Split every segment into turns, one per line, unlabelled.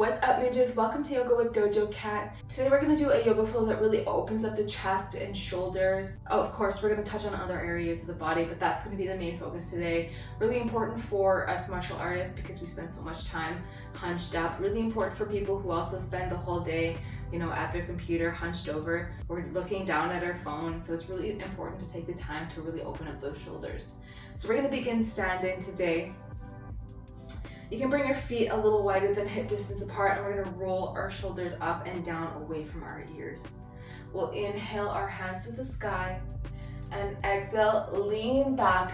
What's up, ninjas? Welcome to Yoga with Dojo Cat. Today we're going to do a yoga flow that really opens up the chest and shoulders. Oh, of course, we're going to touch on other areas of the body, but that's going to be the main focus today. Really important for us martial artists because we spend so much time hunched up. Really important for people who also spend the whole day, at their computer hunched over or looking down at our phone. So it's really important to take the time to really open up those shoulders. So we're going to begin standing today. You can bring your feet a little wider than hip distance apart, and we're going to roll our shoulders up and down away from our ears. We'll inhale our hands to the sky and exhale, lean back.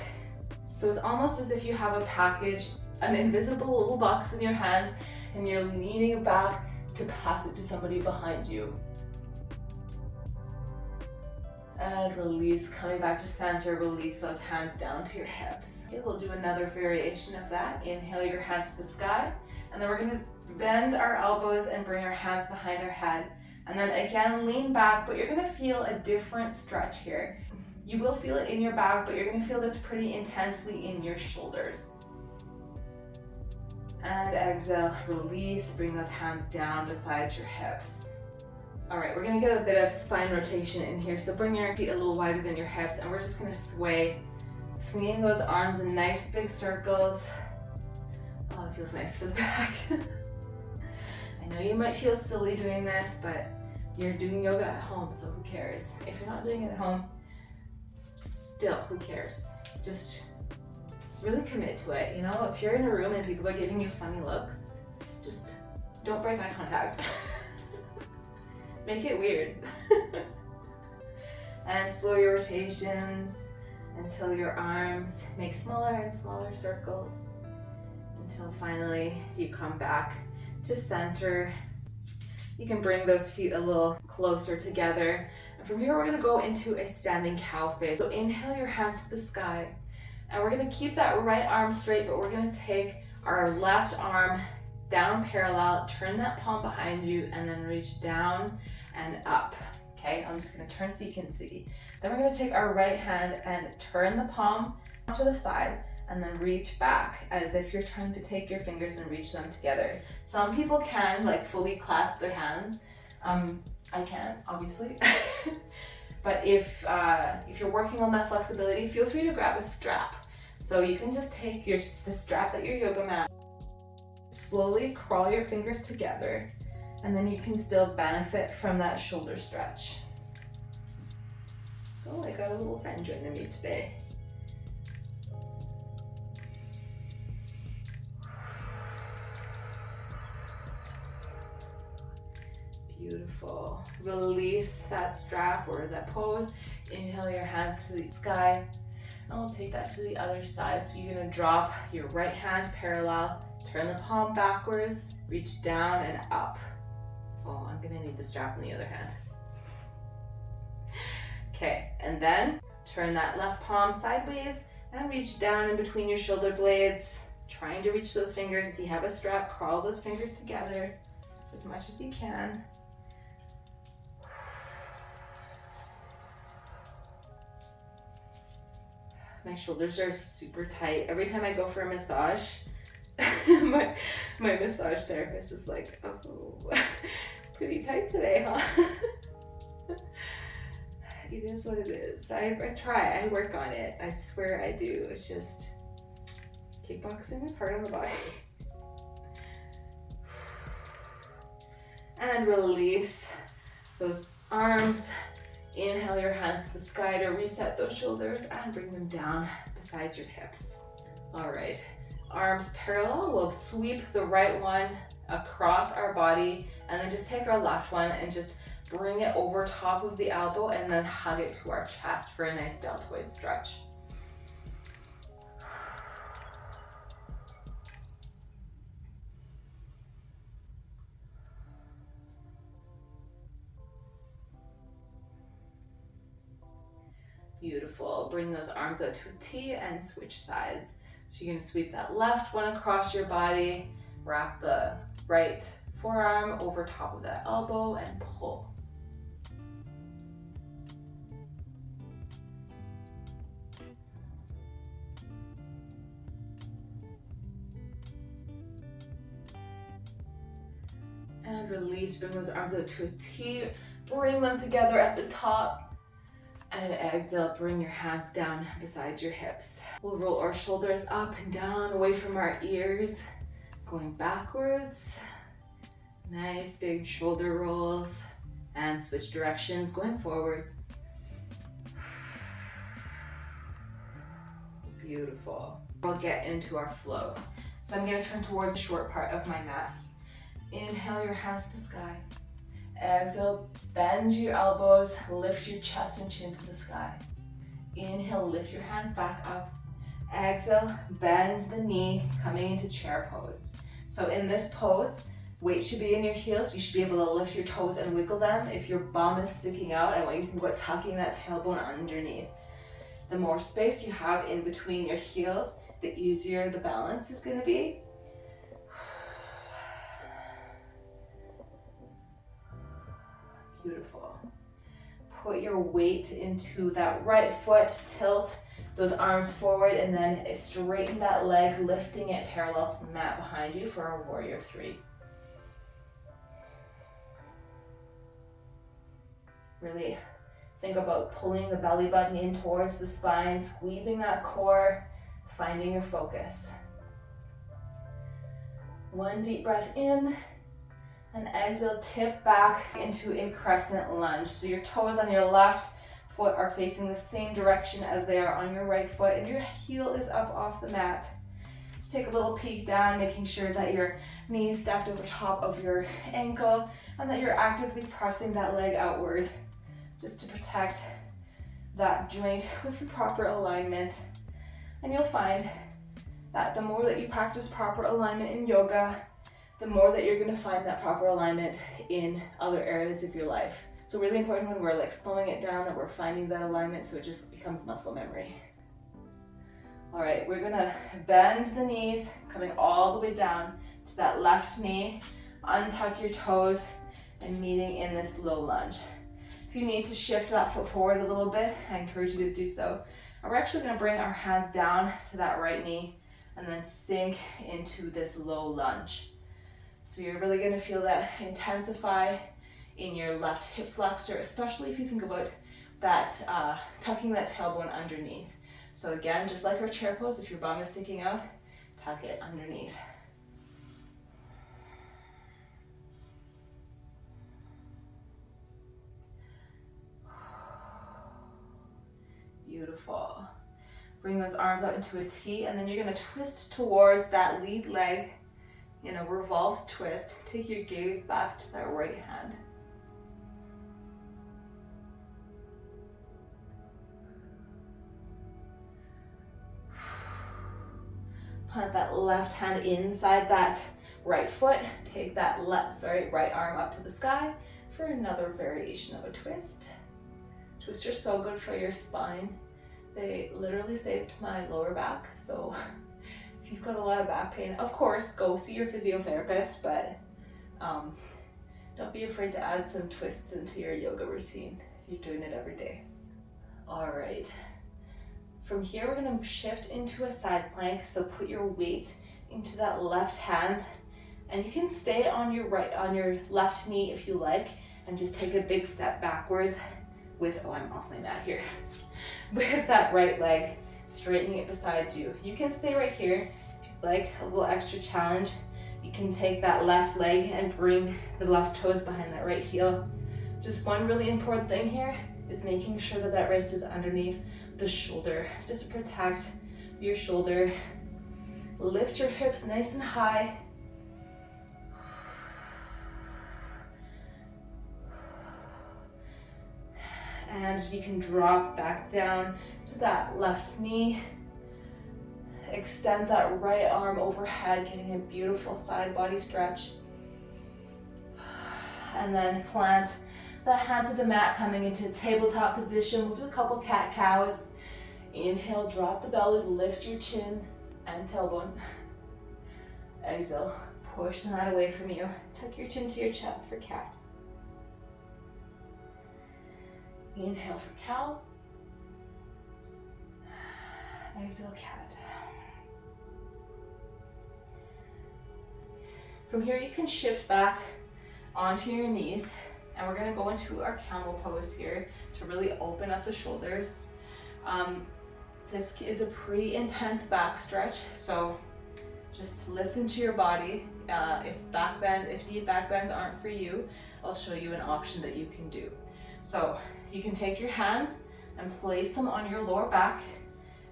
So it's almost as if you have a package, an invisible little box in your hand, and you're leaning back to pass it to somebody behind you. And release, coming back to center, release those hands down to your hips. Okay, we'll do another variation of that. Inhale your hands to the sky, and then we're gonna bend our elbows and bring our hands behind our head. And then again, lean back, but you're gonna feel a different stretch here. You will feel it in your back, but you're gonna feel this pretty intensely in your shoulders. And exhale, release, bring those hands down beside your hips. All right, we're gonna get a bit of spine rotation in here. So bring your feet a little wider than your hips, and we're just gonna sway, swinging those arms in nice big circles. Oh, that feels nice for the back. I know you might feel silly doing this, but you're doing yoga at home, so who cares? If you're not doing it at home, still, who cares? Just really commit to it. If you're in a room and people are giving you funny looks, just don't break eye contact. Make it weird. And slow your rotations until your arms make smaller and smaller circles until finally you come back to center. You can bring those feet a little closer together. And from here, we're gonna go into a standing cow face. So inhale your hands to the sky, and we're gonna keep that right arm straight, but we're gonna take our left arm down parallel, turn that palm behind you, and then reach down and up. Okay, I'm just gonna turn so you can see. Then we're gonna take our right hand and turn the palm to the side, and then reach back as if you're trying to take your fingers and reach them together. Some people can fully clasp their hands. I can't, obviously. But if you're working on that flexibility, feel free to grab a strap. So you can just take the strap that your yoga mat, slowly crawl your fingers together, and then you can still benefit from that shoulder stretch. Oh, I got a little friend joining me today. Beautiful. Release that strap or that pose. Inhale your hands to the sky, and we'll take that to the other side. So you're gonna drop your right hand parallel, turn the palm backwards, reach down and up. Oh, I'm gonna need the strap in the other hand. Okay, and then turn that left palm sideways and reach down in between your shoulder blades, trying to reach those fingers. If you have a strap, crawl those fingers together as much as you can. My shoulders are super tight. Every time I go for a massage, my massage therapist is like, oh, pretty tight today, huh? It is what it is. I try, I work on it. I swear I do. It's just, kickboxing is hard on the body. And release those arms. Inhale your hands to the sky to reset those shoulders and bring them down beside your hips. All right. Arms parallel, we'll sweep the right one across our body, and then just take our left one and just bring it over top of the elbow and then hug it to our chest for a nice deltoid stretch. Beautiful. Bring those arms out to a T and switch sides. So you're gonna sweep that left one across your body, wrap the right forearm over top of that elbow and pull. release. Bring those arms out to a T. Bring them together at the top. And exhale, bring your hands down beside your hips. We'll roll our shoulders up and down, away from our ears. Going backwards. Nice big shoulder rolls. And switch directions, going forwards. Beautiful. We'll get into our flow. So I'm gonna turn towards the short part of my mat. Inhale your hands to the sky. Exhale, bend your elbows, lift your chest and chin to the sky. Inhale, lift your hands back up. Exhale, bend the knee, coming into chair pose. So in this pose, weight should be in your heels. You should be able to lift your toes and wiggle them. If your bum is sticking out, I want you to think about tucking that tailbone underneath. The more space you have in between your heels, the easier the balance is going to be. Beautiful. Put your weight into that right foot, tilt those arms forward, and then straighten that leg, lifting it parallel to the mat behind you for our warrior three. Really think about pulling the belly button in towards the spine, squeezing that core, finding your focus. One deep breath in, and exhale, tip back into a crescent lunge. So your toes on your left foot are facing the same direction as they are on your right foot, and your heel is up off the mat. Just take a little peek down, making sure that your knees stacked over top of your ankle, and that you're actively pressing that leg outward, just to protect that joint with some proper alignment. And you'll find that the more that you practice proper alignment in yoga, the more that you're going to find that proper alignment in other areas of your life. So really important when we're like slowing it down that we're finding that alignment so it just becomes muscle memory. All right, we're going to bend the knees, coming all the way down to that left knee, untuck your toes, and meeting in this low lunge. If you need to shift that foot forward a little bit, I encourage you to do so. And we're actually going to bring our hands down to that right knee and then sink into this low lunge. So you're really going to feel that intensify in your left hip flexor, especially if you think about that tucking that tailbone underneath. So again, just like our chair pose, if your bum is sticking out, tuck it underneath. Beautiful. Bring those arms out into a T, and then you're going to twist towards that lead leg in a revolved twist. Take your gaze back to that right hand. Plant that left hand inside that right foot. Take that right arm up to the sky for another variation of a twist. Twists are so good for your spine. They literally saved my lower back. So if you've got a lot of back pain, of course, go see your physiotherapist, but don't be afraid to add some twists into your yoga routine if you're doing it every day. All right. From here, we're gonna shift into a side plank. So put your weight into that left hand, and you can stay on your left knee if you like, and just take a big step backwards with, I'm off my mat here, with that right leg, straightening it beside you. You can stay right here if you'd like a little extra challenge. You can take that left leg and bring the left toes behind that right heel. Just one really important thing here is making sure that that wrist is underneath the shoulder, just to protect your shoulder. Lift your hips nice and high. And you can drop back down to that left knee. Extend that right arm overhead, getting a beautiful side body stretch. And then plant the hand to the mat, coming into a tabletop position. We'll do a couple cat-cows. Inhale, drop the belly, lift your chin and tailbone. Exhale, push the mat away from you. Tuck your chin to your chest for cat. Inhale for cow. Exhale, cat. From here, you can shift back onto your knees, and we're gonna go into our camel pose here to really open up the shoulders. This is a pretty intense back stretch, so just listen to your body. If knee back bends aren't for you, I'll show you an option that you can do. So you can take your hands and place them on your lower back,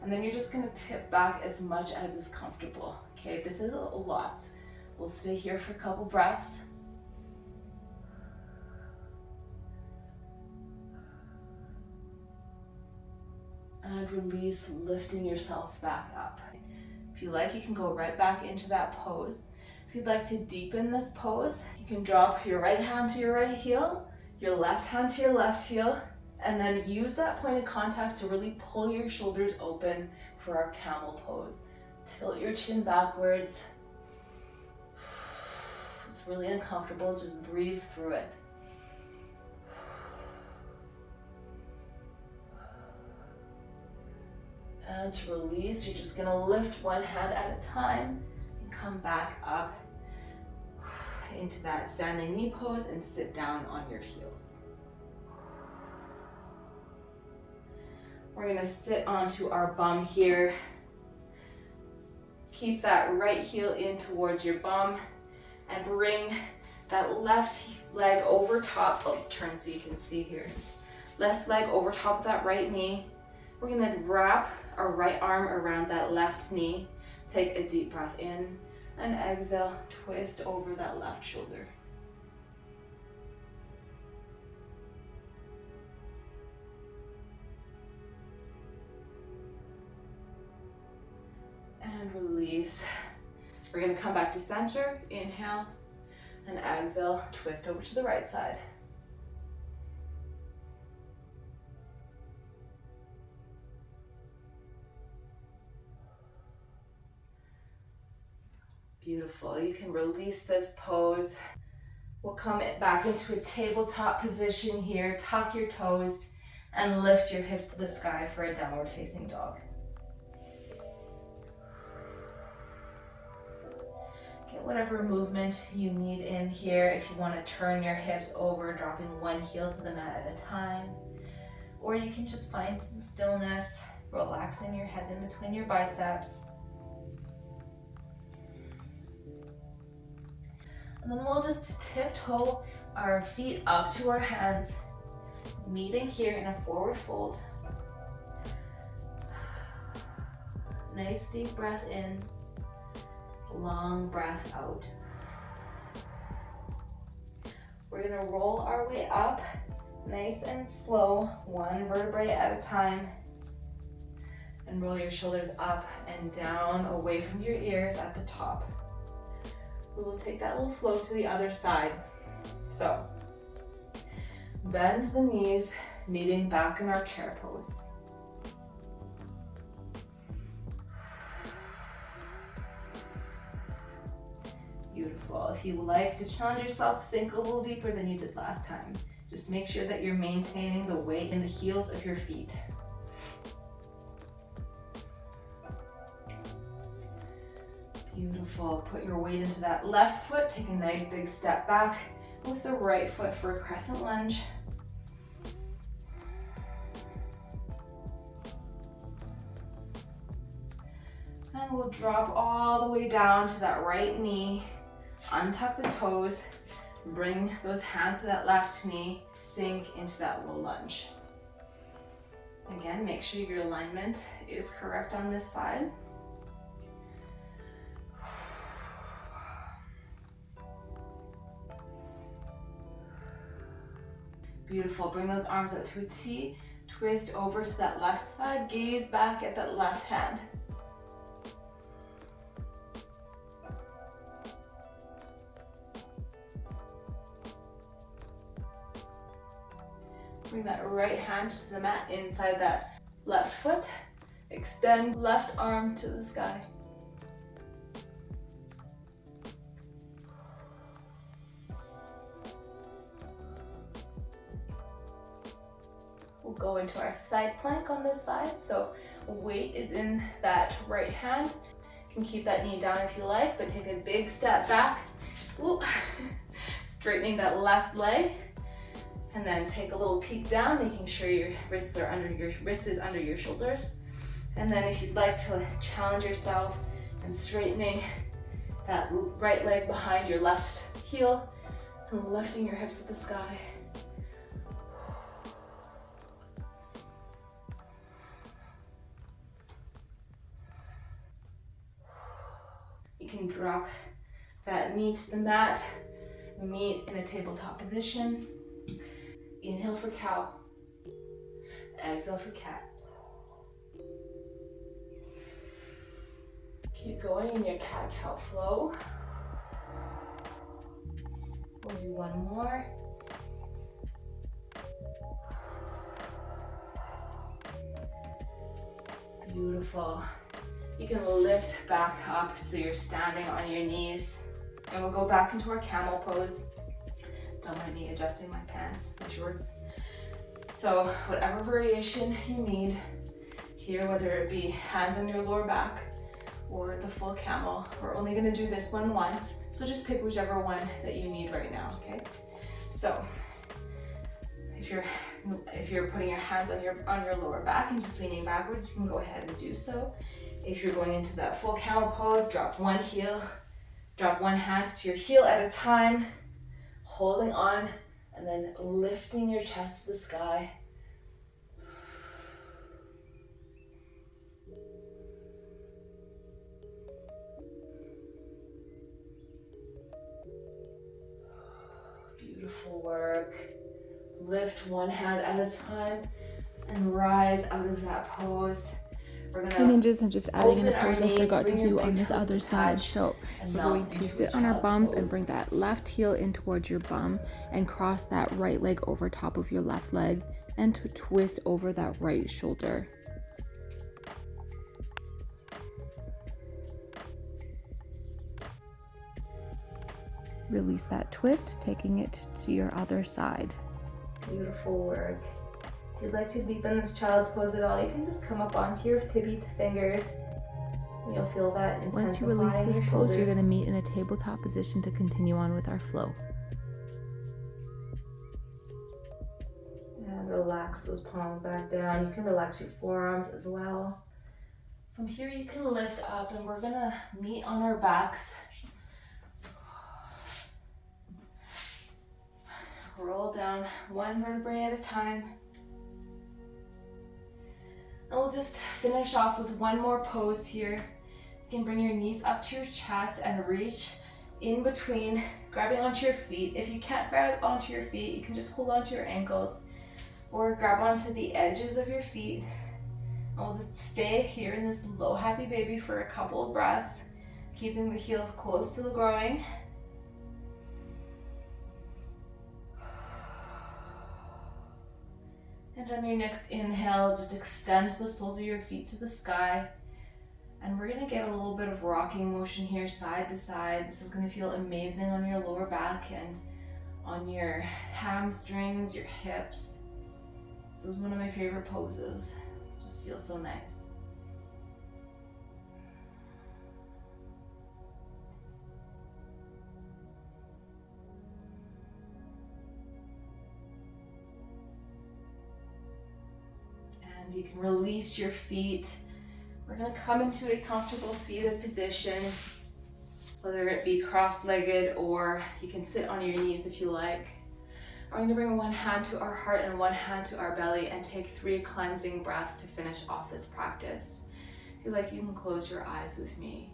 and then you're just gonna tip back as much as is comfortable. Okay, this is a lot. We'll stay here for a couple breaths. And release, lifting yourself back up. If you like, you can go right back into that pose. If you'd like to deepen this pose, you can drop your right hand to your right heel, your left hand to your left heel, and then use that point of contact to really pull your shoulders open for our camel pose. Tilt your chin backwards. It's really uncomfortable, just breathe through it. And to release, you're just gonna lift one hand at a time and come back up into that standing knee pose and sit down on your heels. We're gonna sit onto our bum here. Keep that right heel in towards your bum and bring that left leg over top. Let's turn so you can see here. Left leg over top of that right knee. We're gonna wrap our right arm around that left knee. Take a deep breath in and exhale, twist over that left shoulder. And release. We're gonna come back to center, inhale, and exhale, twist over to the right side. Beautiful. You can release this pose. We'll come back into a tabletop position here. Tuck your toes and lift your hips to the sky for a downward facing dog. Get whatever movement you need in here. If you want to turn your hips over, dropping one heel to the mat at a time. Or you can just find some stillness, relaxing your head in between your biceps. And then we'll just tiptoe our feet up to our hands, meeting here in a forward fold. Nice deep breath in, long breath out. We're gonna roll our way up, nice and slow, one vertebrae at a time. And roll your shoulders up and down, away from your ears at the top. We will take that little flow to the other side. So, bend the knees, meeting back in our chair pose. Beautiful. If you would like to challenge yourself, sink a little deeper than you did last time. Just make sure that you're maintaining the weight in the heels of your feet. Beautiful. Put your weight into that left foot. Take a nice big step back with the right foot for a crescent lunge. And we'll drop all the way down to that right knee. Untuck the toes. Bring those hands to that left knee. Sink into that low lunge. Again, make sure your alignment is correct on this side. Beautiful. Bring those arms out to a T. Twist over to that left side. Gaze back at that left hand. Bring that right hand to the mat inside that left foot. Extend left arm to the sky. We'll go into our side plank on this side. So weight is in that right hand. You can keep that knee down if you like, but take a big step back. Ooh. straightening that left leg. And then take a little peek down, making sure your wrist is under your shoulders. And then if you'd like to challenge yourself and straightening that right leg behind your left heel and lifting your hips to the sky. You can drop that knee to the mat, meet in a tabletop position. Inhale for cow, exhale for cat. Keep going in your cat-cow flow. We'll do one more. Beautiful. You can lift back up so you're standing on your knees. And we'll go back into our camel pose. Don't mind me adjusting my pants, my shorts. So whatever variation you need here, whether it be hands on your lower back or the full camel, we're only gonna do this one once. So just pick whichever one that you need right now, okay? So if you're putting your hands on your lower back and just leaning backwards, you can go ahead and do so. If you're going into that full camel pose, drop one hand to your heel at a time, holding on, and then lifting your chest to the sky. Beautiful work. Lift one hand at a time and rise out of that pose.
Ninjas, I'm just adding in a pose I forgot to do on this other side. So we're going to sit on our bums and bring that left heel in towards your bum and cross that right leg over top of your left leg and to twist over that right shoulder. Release that twist, taking it to your other side.
Beautiful work. If you'd like to deepen this child's pose at all, you can just come up onto your tippy fingers. And you'll feel that intensifying.
Once you release this pose, you're going to meet in a tabletop position to continue on with our flow.
And relax those palms back down. You can relax your forearms as well. From here, you can lift up, and we're going to meet on our backs. Roll down one vertebrae at a time. And we'll just finish off with one more pose here. You can bring your knees up to your chest and reach in between, grabbing onto your feet. If you can't grab onto your feet, you can just hold onto your ankles or grab onto the edges of your feet. And we'll just stay here in this low happy baby for a couple of breaths, keeping the heels close to the groin. And on your next inhale, just extend the soles of your feet to the sky. And we're gonna get a little bit of rocking motion here, side to side. This is gonna feel amazing on your lower back and on your hamstrings, your hips. This is one of my favorite poses. It just feels so nice. You can release your feet. We're going to come into a comfortable seated position, whether it be cross-legged or you can sit on your knees if you like. We're going to bring one hand to our heart and one hand to our belly and take 3 cleansing breaths to finish off this practice. If you like, you can close your eyes with me.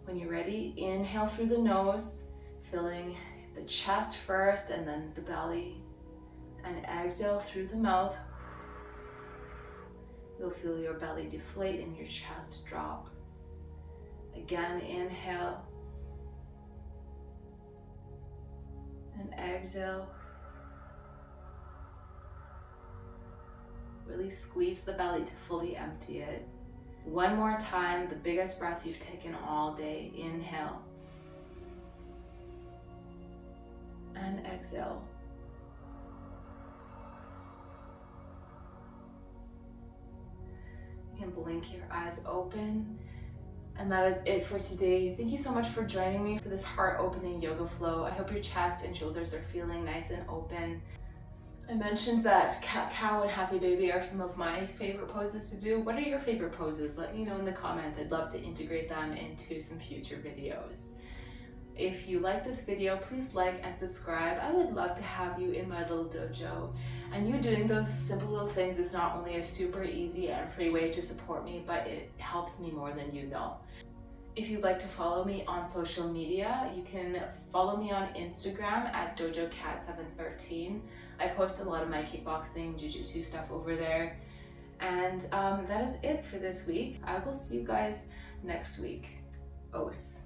When you're ready, inhale through the nose, filling the chest first and then the belly, and exhale through the mouth. You'll feel your belly deflate and your chest drop. Again, inhale. And exhale. Really squeeze the belly to fully empty it. One more time, the biggest breath you've taken all day. Inhale. And exhale. You can blink your eyes open And that is it for today. Thank you so much for joining me for this heart-opening yoga flow. I hope your chest and shoulders are feeling nice and open. I mentioned that cat cow and happy baby are some of my favorite poses to do. What are your favorite poses? Let me know in the comments. I'd love to integrate them into some future videos. If you like this video, please like and subscribe. I would love to have you in my little dojo. And you doing those simple little things is not only a super easy and free way to support me, but it helps me more than you know. If you'd like to follow me on social media, you can follow me on Instagram at dojocat713. I post a lot of my kickboxing, jiu-jitsu stuff over there. And that is it for this week. I will see you guys next week. Os.